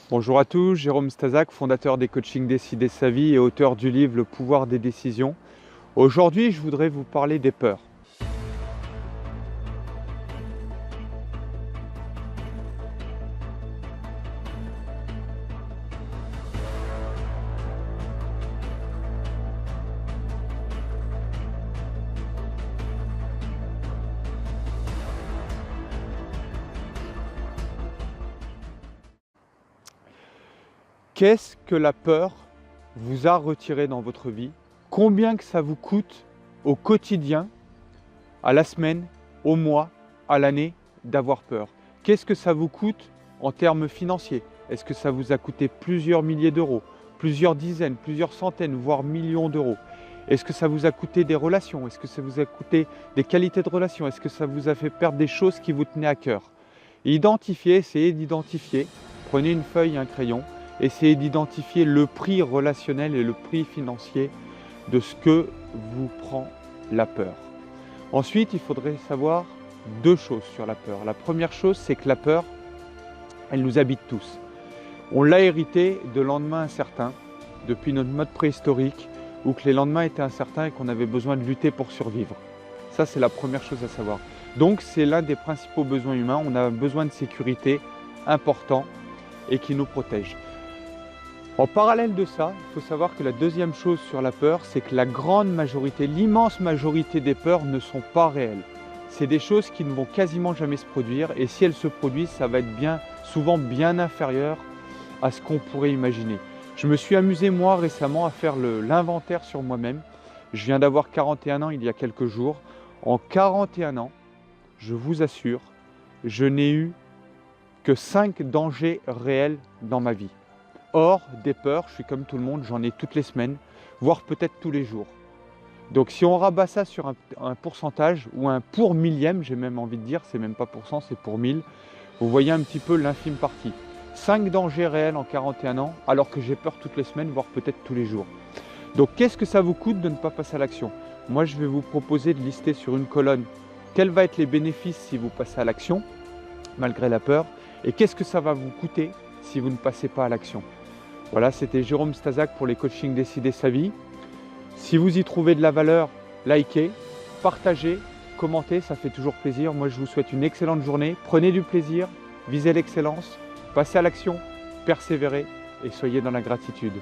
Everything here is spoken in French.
Bonjour à tous, Jérôme Stazak, fondateur des coachings Décider sa vie et auteur du livre Le pouvoir des décisions. Aujourd'hui, je voudrais vous parler des peurs. Qu'est-ce que la peur vous a retiré dans votre vie? Combien que ça vous coûte au quotidien, à la semaine, au mois, à l'année d'avoir peur? Qu'est-ce que ça vous coûte en termes financiers? Est-ce que ça vous a coûté plusieurs milliers d'euros, plusieurs dizaines, plusieurs centaines, voire millions d'euros? Est-ce que ça vous a coûté des relations? Est-ce que ça vous a coûté des qualités de relations? Est-ce que ça vous a fait perdre des choses qui vous tenaient à cœur? Identifiez, essayez d'identifier. Prenez une feuille et un crayon. Essayez d'identifier le prix relationnel et le prix financier de ce que vous prend la peur. Ensuite, il faudrait savoir deux choses sur la peur. La première chose, c'est que la peur, elle nous habite tous. On l'a hérité de lendemains incertains, depuis notre mode préhistorique, où que les lendemains étaient incertains et qu'on avait besoin de lutter pour survivre. Ça, c'est la première chose à savoir. Donc, c'est l'un des principaux besoins humains. On a un besoin de sécurité important et qui nous protège. En parallèle de ça, il faut savoir que la deuxième chose sur la peur, c'est que la grande majorité, l'immense majorité des peurs ne sont pas réelles. C'est des choses qui ne vont quasiment jamais se produire et si elles se produisent, ça va être souvent bien inférieur à ce qu'on pourrait imaginer. Je me suis amusé moi récemment à faire l'inventaire sur moi-même. Je viens d'avoir 41 ans il y a quelques jours. En 41 ans, je vous assure, je n'ai eu que 5 dangers réels dans ma vie. Or, des peurs, je suis comme tout le monde, j'en ai toutes les semaines, voire peut-être tous les jours. Donc si on rabat ça sur un pourcentage ou un pour millième, j'ai même envie de dire, c'est même pas pour cent, c'est pour 1000, vous voyez un petit peu l'infime partie. 5 dangers réels en 41 ans, alors que j'ai peur toutes les semaines, voire peut-être tous les jours. Donc qu'est-ce que ça vous coûte de ne pas passer à l'action? Moi, je vais vous proposer de lister sur une colonne quels vont être les bénéfices si vous passez à l'action, malgré la peur, et qu'est-ce que ça va vous coûter si vous ne passez pas à l'action. Voilà, c'était Jérôme Stazak pour les coachings Décider sa vie. Si vous y trouvez de la valeur, likez, partagez, commentez, ça fait toujours plaisir. Moi, je vous souhaite une excellente journée. Prenez du plaisir, visez l'excellence, passez à l'action, persévérez et soyez dans la gratitude.